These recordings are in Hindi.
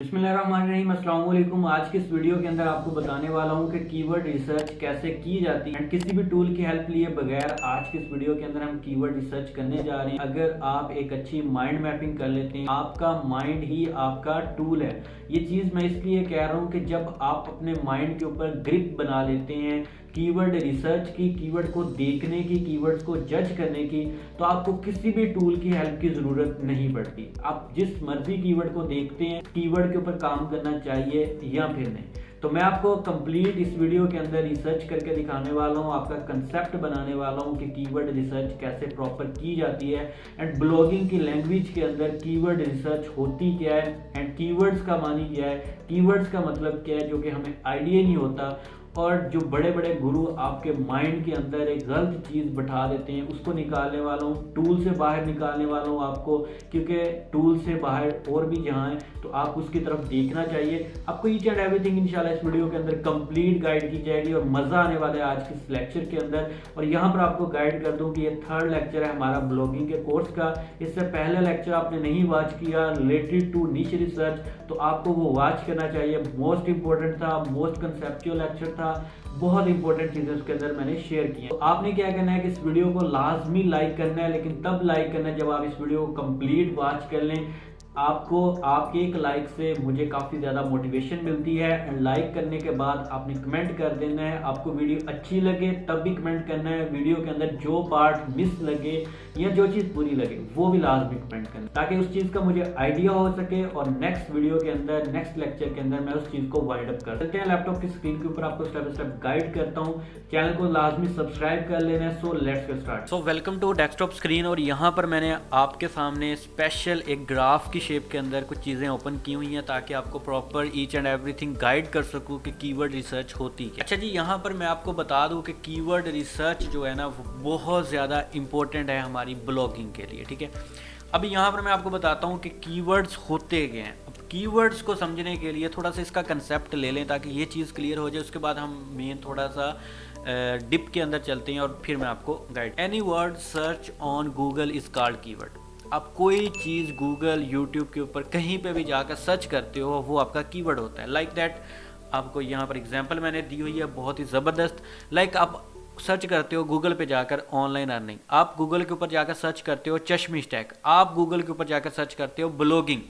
बिस्मिल्लाहिर्रहमानिर्रहीम, अस्सलाम वालेकुम। आज के इस वीडियो के अंदर आपको बताने वाला हूं कि कीवर्ड रिसर्च कैसे की जाती है एंड किसी भी टूल की हेल्प लिए बगैर आज के इस वीडियो के अंदर हम कीवर्ड रिसर्च करने जा रहे हैं। अगर आप एक अच्छी माइंड मैपिंग कर लेते हैं, आपका माइंड ही आपका टूल है। ये चीज़ मैं इसलिए कह रहा हूँ कि जब आप अपने माइंड के ऊपर ग्रिप बना लेते हैं कीवर्ड रिसर्च की, कीवर्ड को देखने की, कीवर्ड्स को जज करने की, तो आपको किसी भी टूल की हेल्प की ज़रूरत नहीं पड़ती। आप जिस मर्जी कीवर्ड को देखते हैं, कीवर्ड के ऊपर काम करना चाहिए या फिर नहीं। तो मैं आपको कंप्लीट इस वीडियो के अंदर रिसर्च करके दिखाने वाला हूँ, आपका कंसेप्ट बनाने वाला हूँ कि कीवर्ड रिसर्च कैसे प्रॉपर की जाती है एंड ब्लॉगिंग की लैंग्वेज के अंदर कीवर्ड रिसर्च होती क्या है एंड कीवर्ड्स का मानी क्या है, कीवर्ड्स का मतलब क्या है, जो कि हमें आइडिया नहीं होता। और जो बड़े बड़े गुरु आपके माइंड के अंदर एक गलत चीज़ बैठा देते हैं, उसको निकालने वाला हूँ, टूल से बाहर निकालने वाला हूँ आपको, क्योंकि टूल से बाहर और भी जहाँ है तो आप उसकी तरफ देखना चाहिए। आपको ईच एंड एवरीथिंग इंशाल्लाह इस वीडियो के अंदर कंप्लीट गाइड की जाएगी और मज़ा आने वाला है आज के इस लेक्चर के अंदर। और यहाँ पर आपको गाइड कर दूँ कि ये थर्ड लेक्चर है हमारा ब्लॉगिंग के कोर्स का। इससे पहले लेक्चर आपने नहीं वॉच किया रिलेटेड टू निश रिसर्च, तो आपको वो वॉच करना चाहिए। मोस्ट इंपॉर्टेंट था, मोस्ट कंसेप्चुअल लेक्चर था, बहुत इंपॉर्टेंट चीजें उसके अंदर मैंने शेयर की। तो आपने क्या करना है कि इस वीडियो को लाजमी लाइक करना है, लेकिन तब लाइक करना है जब आप इस वीडियो को कंप्लीट वॉच कर लें। आपको आपके एक लाइक से मुझे काफ़ी ज़्यादा मोटिवेशन मिलती है एंड लाइक करने के बाद आपने कमेंट कर देना है। आपको वीडियो अच्छी लगे तब भी कमेंट करना है, वीडियो के अंदर जो पार्ट मिस लगे या जो चीज़ बुरी लगे वो भी लाजमी कमेंट करना, ताकि उस चीज़ का मुझे आइडिया हो सके और नेक्स्ट वीडियो के अंदर, नेक्स्ट लेक्चर के अंदर मैं उस चीज़ को वाइंड अप कर सकते हैं। लैपटॉप की स्क्रीन के ऊपर आपको स्टेप बाय स्टेप गाइड करता हूँ। चैनल को लाजमी सब्सक्राइब कर लेना है। So let's get start. So welcome to desktop screen. और यहाँ पर मैंने आपके सामने स्पेशल एक ग्राफ की शेप के अंदर कुछ चीज़ें ओपन की हुई हैं, ताकि आपको proper each and everything guide कर सकूँ कि कीवर्ड रिसर्च होती है। अच्छा जी, यहाँ पर मैं आपको बता दूँ कि कीवर्ड रिसर्च जो है ना वो बहुत ज़्यादा इंपॉर्टेंट है हमारी ब्लॉगिंग के लिए, ठीक है। अभी यहाँ पर मैं आपको बताता हूँ कि कीवर्ड्स होते क्या हैं। अब कीवर्ड्स को समझने के लिए थोड़ा सा इसका कंसेप्ट ले लें ताकि ये चीज़ क्लियर हो जाए। उसके बाद हम मेन थोड़ा सा डिप के अंदर चलते हैं और फिर मैं आपको guide. Any word search on Google is called keyword. आप कोई चीज़ गूगल, यूट्यूब के ऊपर कहीं पे भी जाकर सर्च करते हो, वो आपका कीवर्ड होता है। लाइक दैट, आपको यहाँ पर एग्जांपल मैंने दी हुई है बहुत ही ज़बरदस्त। लाइक आप सर्च करते हो गूगल पे जाकर ऑनलाइन अर्निंग, आप गूगल के ऊपर जाकर सर्च करते हो चश्मी स्टैक, आप गूगल के ऊपर जाकर सर्च करते हो ब्लॉगिंग,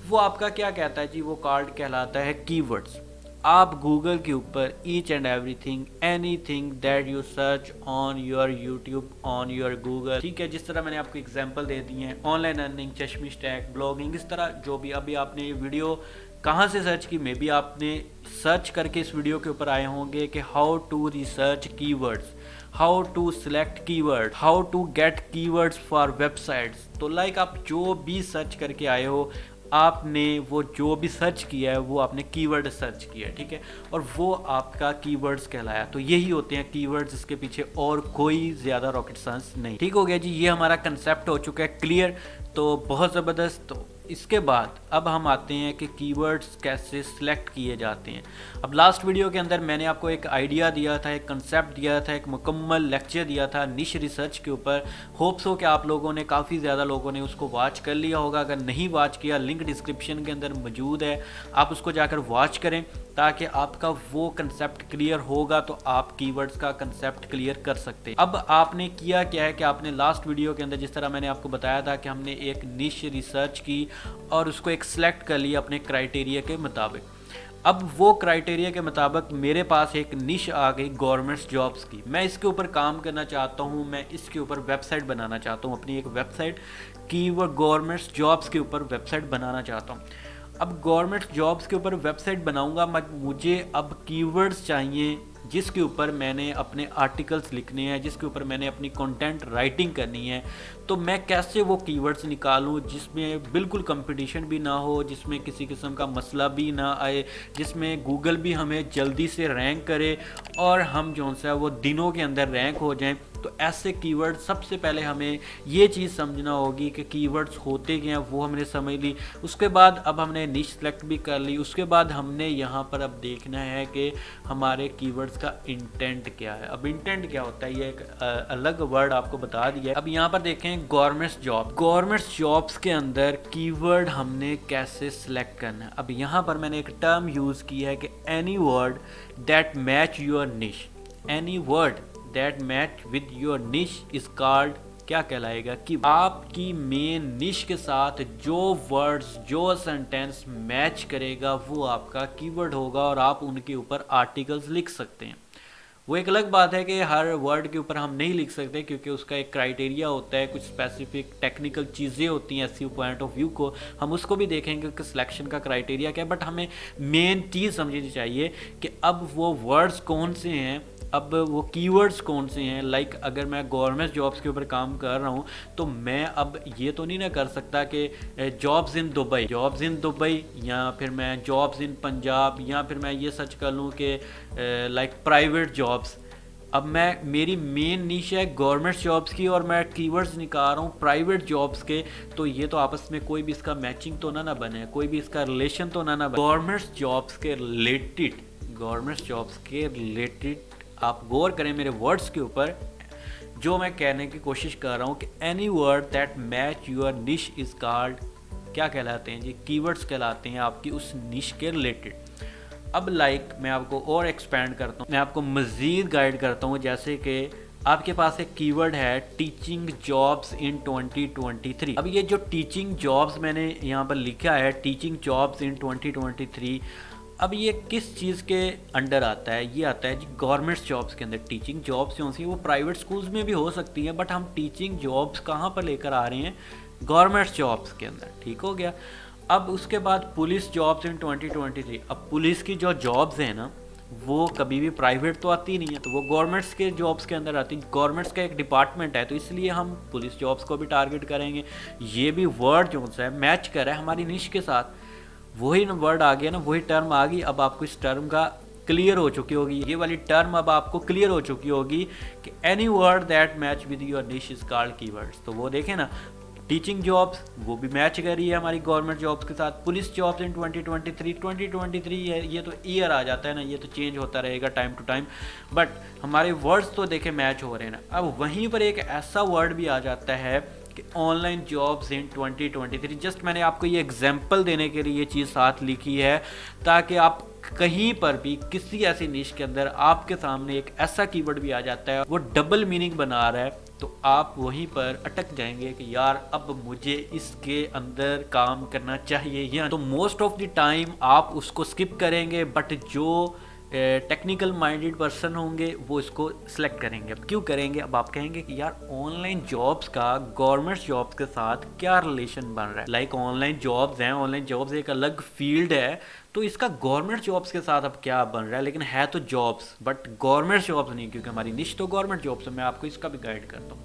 वो आपका क्या कहता है जी, वो कार्ड कहलाता है कीवर्ड्स। आप गूगल के ऊपर each and everything, anything that you search on your YouTube, on your Google, ठीक है, जिस तरह मैंने आपको एग्जांपल दे दी हैं, ऑनलाइन अर्निंग, चश्मी स्टैक, ब्लॉगिंग, इस तरह जो भी। अभी आपने ये वीडियो कहाँ से सर्च की, मे बी आपने सर्च करके इस वीडियो के ऊपर आए होंगे कि how to research keywords, how to select keyword, how to get keywords for websites. तो लाइक आप जो भी सर्च करके आए हो, आपने वो जो भी सर्च किया है वो आपने कीवर्ड सर्च किया है, ठीक है, और वो आपका कीवर्ड्स कहलाया। तो यही होते हैं कीवर्ड्स, इसके पीछे और कोई ज़्यादा रॉकेट साइंस नहीं। ठीक हो गया जी, ये हमारा कंसेप्ट हो चुका है क्लियर। तो बहुत ज़बरदस्त। तो इसके बाद अब हम आते हैं कि कीवर्ड्स कैसे सिलेक्ट किए जाते हैं। अब लास्ट वीडियो के अंदर मैंने आपको एक आइडिया दिया था, एक कंसेप्ट दिया था, एक मुकम्मल लेक्चर दिया था निश रिसर्च के ऊपर। होप्स हो कि आप लोगों ने, काफ़ी ज़्यादा लोगों ने उसको वॉच कर लिया होगा। अगर नहीं वॉच किया, लिंक डिस्क्रिप्शन के अंदर मौजूद है, आप उसको जाकर वॉच करें ताकि आपका वो कंसेप्ट क्लियर होगा, तो आप कीवर्ड्स का कंसेप्ट क्लियर कर सकते हैं। अब आपने किया क्या है कि आपने लास्ट वीडियो के अंदर जिस तरह मैंने आपको बताया था कि हमने एक निश रिसर्च की और उसको एक सिलेक्ट कर लिया अपने क्राइटेरिया के मुताबिक। अब वो क्राइटेरिया के मुताबिक मेरे पास एक निश आ गई गवर्नमेंट्स जॉब्स की। मैं इसके ऊपर काम करना चाहता हूँ, मैं इसके ऊपर वेबसाइट बनाना चाहता हूँ, अपनी एक वेबसाइट कीवर्ड गवर्नमेंट्स जॉब्स के ऊपर वेबसाइट बनाना चाहता हूँ। अब गवर्नमेंट जॉब्स के ऊपर वेबसाइट बनाऊंगा, मुझे अब कीवर्ड्स चाहिए जिसके ऊपर मैंने अपने आर्टिकल्स लिखने हैं, जिसके ऊपर मैंने अपनी कंटेंट राइटिंग करनी है। तो मैं कैसे वो कीवर्ड्स निकालूं जिसमें बिल्कुल कंपटीशन भी ना हो, जिसमें किसी किस्म का मसला भी ना आए, जिसमें गूगल भी हमें जल्दी से रैंक करे और हम जो सा वो दिनों के अंदर रैंक हो जाएं। तो ऐसे कीवर्ड, सबसे पहले हमें ये चीज़ समझना होगी कि कीवर्ड्स होते क्या हैं, वो हमने समझ ली। उसके बाद अब हमने निश सेलेक्ट भी कर ली। उसके बाद हमने यहाँ पर अब देखना है कि हमारे कीवर्ड कीवर्ड्स का इंटेंट क्या है। अब इंटेंट क्या होता है ये एक अलग वर्ड आपको बता दिया है। अब यहाँ पर देखें गवर्नमेंट जॉब्स के अंदर कीवर्ड हमने कैसे सिलेक्ट करना है। अब यहाँ पर मैंने एक टर्म यूज़ की है कि any word that match your niche, any word that match with your niche is called, क्या कहलाएगा कि आपकी मेन निश के साथ जो वर्ड्स जो सेंटेंस मैच करेगा वो आपका कीवर्ड होगा और आप उनके ऊपर आर्टिकल्स लिख सकते हैं। वो एक अलग बात है कि हर वर्ड के ऊपर हम नहीं लिख सकते क्योंकि उसका एक क्राइटेरिया होता है, कुछ स्पेसिफिक टेक्निकल चीज़ें होती हैं एसईओ पॉइंट ऑफ व्यू को, हम उसको भी देखेंगे कि सिलेक्शन का क्राइटेरिया क्या है। बट हमें मेन चीज़ समझनी चाहिए कि अब वो वर्ड्स कौन से हैं, अब वो कीवर्ड्स कौन से हैं। लाइक अगर मैं गवर्नमेंट जॉब्स के ऊपर काम कर रहा हूँ तो मैं अब ये तो नहीं ना कर सकता कि जॉब्स इन दुबई या फिर मैं जॉब्स इन पंजाब, या फिर मैं ये सर्च कर लूँ कि लाइक प्राइवेट जॉब्स। अब मैं मेरी मेन नीश है गवर्नमेंट जॉब्स की और मैं कीवर्ड्स निकाल रहा हूँ प्राइवेट जॉब्स के, तो ये तो आपस में कोई भी इसका मैचिंग तो ना बने, कोई भी इसका रिलेशन तो ना बने। गवर्नमेंट जॉब्स के रिलेटेड आप गौर करें मेरे वर्ड्स के ऊपर जो मैं कहने की कोशिश कर रहा हूँ कि any word that match your niche is called, क्या कहलाते हैं जी, कीवर्ड्स कहलाते हैं आपकी उस निश के रिलेटेड। अब मैं आपको और एक्सपेंड करता हूँ, मैं आपको मज़ीद गाइड करता हूँ। जैसे कि आपके पास एक कीवर्ड है टीचिंग जॉब्स इन 2023। अब ये जो टीचिंग जॉब्स मैंने यहाँ पर लिखा है, टीचिंग जॉब्स इन 2023, अब ये किस चीज़ के अंडर आता है? ये आता है जी गवर्नमेंट जॉब्स के अंदर। टीचिंग जॉब्स जो सी वो प्राइवेट स्कूल्स में भी हो सकती हैं, बट हम टीचिंग जॉब्स कहाँ पर लेकर आ रहे हैं? गवर्नमेंट जॉब्स के अंदर। ठीक हो गया। अब उसके बाद पुलिस जॉब्स इन 2023। अब पुलिस की जो जॉब्स हैं ना वो कभी भी प्राइवेट तो आती नहीं है, तो वो गवर्नमेंट्स के जॉब्स के अंदर आती है। गवर्नमेंट्स का एक डिपार्टमेंट है, तो इसलिए हम पुलिस जॉब्स को भी टारगेट करेंगे। ये भी वर्ड जो है मैच कर रहा है हमारी निश के साथ, वही वर्ड आ गया ना, वही टर्म आ गई। अब आपको इस टर्म का क्लियर हो चुकी होगी, ये वाली टर्म अब आपको क्लियर हो चुकी होगी कि any word that match with your niche is called keywords. तो वो देखें ना, टीचिंग जॉब्स वो भी मैच कर रही है हमारी गवर्नमेंट जॉब्स के साथ। पुलिस जॉब्स इन 2023 ये तो ईयर आ जाता है ना, ये तो चेंज होता रहेगा टाइम टू टाइम, बट हमारे वर्ड्स तो देखे मैच हो रहे हैं ना। अब वहीं पर एक ऐसा वर्ड भी आ जाता है कि ऑनलाइन जॉब्स इन 2023। जस्ट मैंने आपको ये एग्जांपल देने के लिए ये चीज़ साथ लिखी है ताकि आप कहीं पर भी किसी ऐसी निश के अंदर आपके सामने एक ऐसा कीवर्ड भी आ जाता है वो डबल मीनिंग बना रहा है, तो आप वहीं पर अटक जाएंगे कि यार अब मुझे इसके अंदर काम करना चाहिए या तो मोस्ट ऑफ द टाइम आप उसको स्किप करेंगे, बट जो टेक्निकल माइंडेड पर्सन होंगे वो इसको सिलेक्ट करेंगे। अब क्यों करेंगे? अब आप कहेंगे कि यार ऑनलाइन जॉब्स का गवर्नमेंट जॉब्स के साथ क्या रिलेशन बन रहा है? लाइक ऑनलाइन जॉब्स हैं, ऑनलाइन जॉब्स एक अलग फील्ड है, तो इसका गवर्नमेंट जॉब्स के साथ अब क्या बन रहा है? लेकिन है तो जॉब्स बट गवर्नमेंट जॉब्स नहीं, क्योंकि हमारी निश तो गवर्नमेंट जॉब्स है। मैं आपको इसका भी गाइड करता हूँ।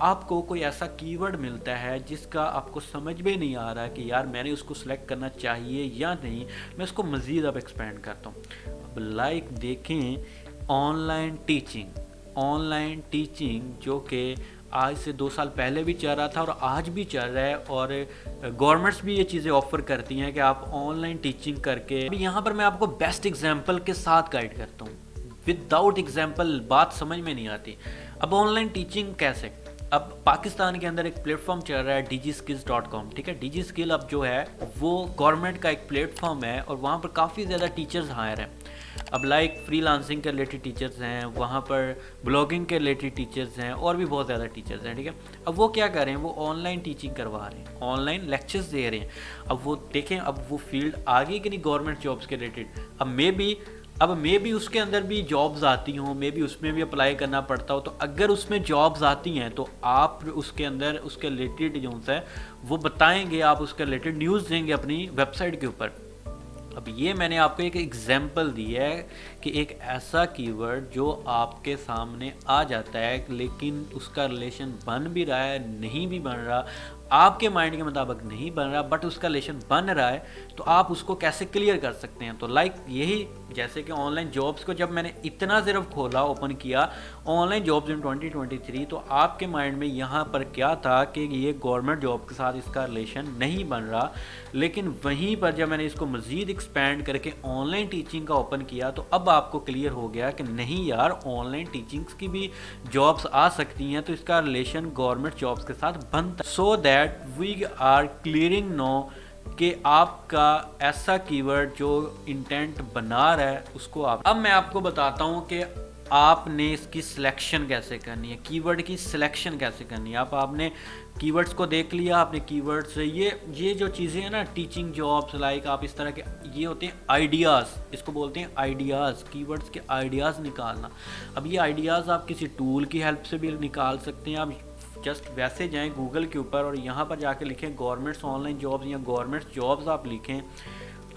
आपको कोई ऐसा कीवर्ड मिलता है जिसका आपको समझ में नहीं आ रहा कि यार मैंने उसको सिलेक्ट करना चाहिए या नहीं, मैं उसको मज़ीद अब एक्सपेंड करता हूँ। अब लाइक देखें ऑनलाइन टीचिंग जो कि आज से 2 साल पहले भी चल रहा था और आज भी चल रहा है, और गवर्नमेंट्स भी ये चीज़ें ऑफर करती हैं कि आप ऑनलाइन टीचिंग करके। अभी यहाँ पर मैं आपको बेस्ट एग्जांपल के साथ गाइड करता हूँ, विदाउट एग्जांपल बात समझ में नहीं आती। अब ऑनलाइन टीचिंग कैसे? अब पाकिस्तान के अंदर एक प्लेटफॉर्म चल रहा है digiskills.com। ठीक है, डिजी स्किल अब जो है वो गवर्नमेंट का एक प्लेटफॉर्म है और वहाँ पर काफ़ी ज़्यादा टीचर्स हायर हैं। अब लाइक फ्रीलांसिंग के रिलेटेड टीचर्स हैं, वहाँ पर ब्लॉगिंग के रिलेटेड टीचर्स हैं और भी बहुत ज़्यादा टीचर्स हैं। ठीक है, अब वो क्या कर रहे हैं? वो ऑनलाइन टीचिंग करवा रहे हैं, ऑनलाइन लेक्चर्स दे रहे हैं। अब वो देखें, अब वो फील्ड आ गई कि नहीं गवर्नमेंट जॉब्स के रिलेटेड। अब मे भी उसके अंदर भी जॉब्स आती हों, मे भी उसमें भी अप्लाई करना पड़ता हो, तो अगर उसमें जॉब्स आती हैं तो आप उसके अंदर उसके रिलेटेड जो है वो बताएंगे, आप उसके रिलेटेड न्यूज़ देंगे अपनी वेबसाइट के ऊपर। अब ये मैंने आपको एक एग्जांपल दी है कि एक ऐसा कीवर्ड जो आपके सामने आ जाता है लेकिन उसका रिलेशन बन भी रहा है नहीं भी बन रहा, आपके माइंड के मुताबिक नहीं बन रहा बट उसका रिलेशन बन रहा है, तो आप उसको कैसे क्लियर कर सकते हैं। तो लाइक यही, जैसे कि ऑनलाइन जॉब्स को जब मैंने इतना सिर्फ खोला, ओपन किया ऑनलाइन जॉब्स इन 2023, तो आपके माइंड में यहाँ पर क्या था कि ये गवर्नमेंट जॉब के साथ इसका रिलेशन नहीं बन रहा। लेकिन वहीं पर जब मैंने इसको मज़ीद एक्सपेंड करके ऑनलाइन टीचिंग का ओपन किया, तो अब आपको क्लियर हो गया कि नहीं यार, ऑनलाइन टीचिंग्स की भी जॉब्स आ सकती हैं, तो इसका रिलेशन गवर्नमेंट जॉब्स के साथ बनता है। So that we are clearing no कि आपका ऐसा कीवर्ड जो इंटेंट बना रहा है उसको आप। अब मैं आपको बताता हूँ कि आपने इसकी सिलेक्शन कैसे करनी है, कीवर्ड की सिलेक्शन कैसे करनी है। आपने कीवर्ड्स को देख लिया, आपने कीवर्ड्स ये जो चीज़ें हैं ना, टीचिंग जॉब्स, लाइक आप इस तरह के, ये होते हैं आइडियाज़, इसको बोलते हैं आइडियाज़, कीवर्ड्स के आइडियाज़ निकालना। अब ये आइडियाज़ आप किसी टूल की हेल्प से भी निकाल सकते हैं। आप जस्ट वैसे जाएं गूगल के ऊपर और यहाँ पर जाके लिखें गवर्नमेंट्स ऑनलाइन जॉब्स या गवर्नमेंट्स जॉब्स आप लिखें।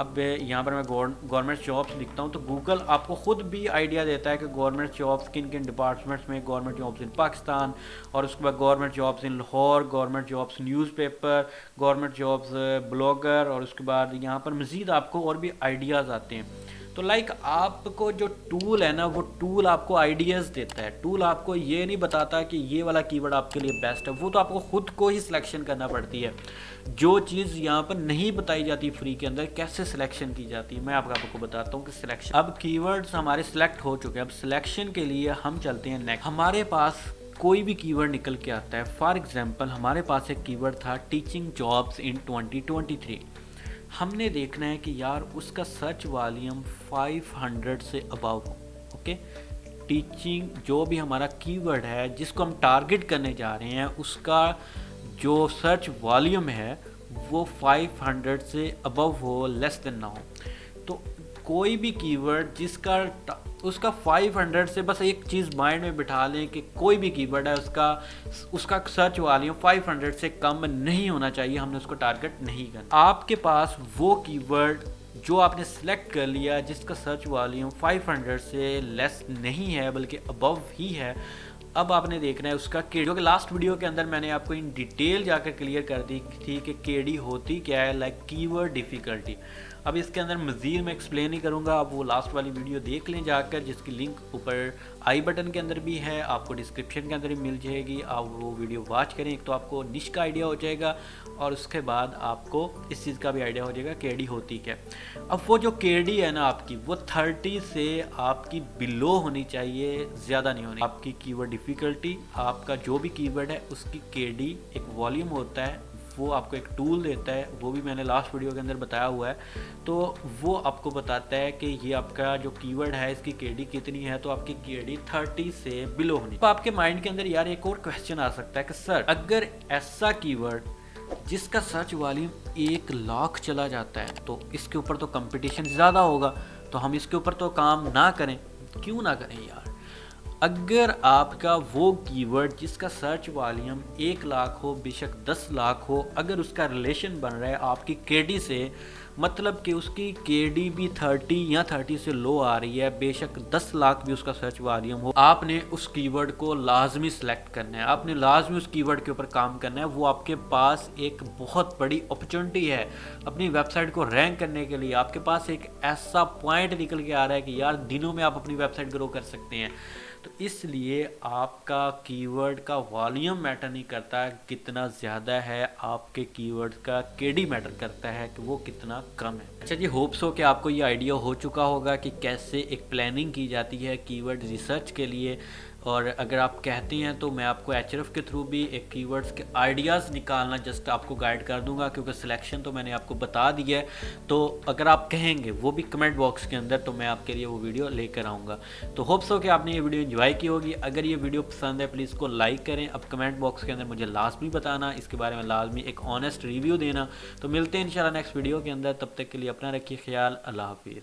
अब यहाँ पर मैं गवर्नमेंट जॉब्स लिखता हूँ तो गूगल आपको ख़ुद भी आइडिया देता है कि गवर्नमेंट जॉब्स किन किन डिपार्टमेंट्स में, गवर्नमेंट जॉब्स इन पाकिस्तान, और उसके बाद government jobs in Lahore, government jobs newspaper, government jobs blogger, और उसके बाद यहाँ पर मज़ीद आपको और भी आइडियाज़ आते हैं। तो लाइक आपको जो टूल है ना, वो टूल आपको आइडियाज़ देता है। टूल आपको ये नहीं बताता कि ये वाला कीवर्ड आपके लिए बेस्ट है, वो तो आपको ख़ुद को ही सिलेक्शन करना पड़ती है। जो चीज़ यहाँ पर नहीं बताई जाती फ्री के अंदर, कैसे सिलेक्शन की जाती है, मैं आपको बताता हूँ कि सिलेक्शन। अब कीवर्ड्स हमारे सिलेक्ट हो चुके हैं, अब सिलेक्शन के लिए हम चलते हैं नेक्स्ट। हमारे पास कोई भी कीवर्ड निकल के आता है। फॉर एग्जाम्पल हमारे पास एक कीवर्ड था टीचिंग जॉब्स इन 2023। हमने देखना है कि यार उसका सर्च वॉल्यूम 500 से अबव हो। ओके, टीचिंग जो भी हमारा कीवर्ड है जिसको हम टारगेट करने जा रहे हैं, उसका जो सर्च वॉल्यूम है वो 500 से अबव हो, लेस देन ना हो। तो कोई भी कीवर्ड जिसका उसका 500 से, बस एक चीज़ माइंड में बिठा लें कि कोई भी कीवर्ड है उसका सर्च वॉल्यूम 500 से कम नहीं होना चाहिए, हमने उसको टारगेट नहीं करना। आपके पास वो कीवर्ड जो आपने सिलेक्ट कर लिया जिसका सर्च वॉल्यूम 500 से लेस नहीं है बल्कि अबव ही है, अब आपने देखना है उसका केडी। जो कि लास्ट वीडियो के अंदर मैंने आपको इन डिटेल जाकर क्लियर कर दी थी कि केडी होती क्या है, लाइक कीवर्ड डिफ़िकल्टी। अब इसके अंदर मज़ीद मैं एक्सप्लेन नहीं करूँगा, आप वो लास्ट वाली वीडियो देख लें जाकर, जिसकी लिंक ऊपर आई बटन के अंदर भी है, आपको डिस्क्रिप्शन के अंदर भी मिल जाएगी। आप वो वीडियो वॉच करें, एक तो आपको निश का आइडिया हो जाएगा और उसके बाद आपको इस चीज़ का भी आइडिया हो जाएगा केडी होती क्या। अब वो जो केडी है ना आपकी, वो 30 से आपकी बिलो होनी चाहिए, ज़्यादा नहीं होनी। आपकी कीवर्ड डिफ़िकल्टी, आपका जो भी कीवर्ड है उसकी केडी एक वॉल्यूम होता है, वो आपको एक टूल देता है, वो भी मैंने लास्ट वीडियो के अंदर बताया हुआ है। तो वो आपको बताता है कि ये आपका जो कीवर्ड है इसकी केडी कितनी है, तो आपकी केडी 30 से बिलो होनी। तो आपके माइंड के अंदर यार एक और क्वेश्चन आ सकता है कि सर अगर ऐसा कीवर्ड जिसका सर्च वॉल्यूम 1 लाख चला जाता है तो इसके ऊपर तो कंपटीशन ज़्यादा होगा, तो हम इसके ऊपर तो काम ना करें। क्यों ना करें यार? अगर आपका वो कीवर्ड जिसका सर्च वॉल्यूम 1 लाख हो, बेशक 10 लाख हो, अगर उसका रिलेशन बन रहा है आपकी केडी से, मतलब कि उसकी केडी भी 30 या 30 से लो आ रही है, बेशक 10 लाख भी उसका सर्च वॉल्यूम हो, आपने उस कीवर्ड को लाजमी सेलेक्ट करना है, आपने लाजमी उस कीवर्ड के ऊपर काम करना है। वो आपके पास एक बहुत बड़ी अपॉर्चुनिटी है अपनी वेबसाइट को रैंक करने के लिए। आपके पास एक ऐसा पॉइंट निकल के आ रहा है कि यार दिनों में आप अपनी वेबसाइट ग्रो कर सकते हैं। तो इसलिए आपका कीवर्ड का वॉल्यूम मैटर नहीं करता कितना ज़्यादा है, आपके कीवर्ड का केडी मैटर करता है कि वो कितना कम है। अच्छा जी, होप्स हो कि आपको ये आइडिया हो चुका होगा कि कैसे एक प्लानिंग की जाती है कीवर्ड रिसर्च के लिए। और अगर आप कहते हैं तो मैं आपको एचरफ के थ्रू भी एक कीवर्ड्स के आइडियाज़ निकालना जस्ट आपको गाइड कर दूंगा, क्योंकि सिलेक्शन तो मैंने आपको बता दिया है। तो अगर आप कहेंगे वो भी कमेंट बॉक्स के अंदर, तो मैं आपके लिए वो वीडियो लेकर आऊँगा। तो होप्स हो कि आपने ये वीडियो एंजॉय की होगी। अगर ये वीडियो पसंद है प्लीज़ को लाइक करें। अब कमेंट बॉक्स के अंदर मुझे लाजमी बताना, इसके बारे में लाजमी एक ऑनेस्ट रिव्यू देना। तो मिलते हैं इंशाल्लाह नेक्स्ट वीडियो के अंदर, तब तक के लिए अपना रखिए ख्याल। अल्लाह हाफिज़।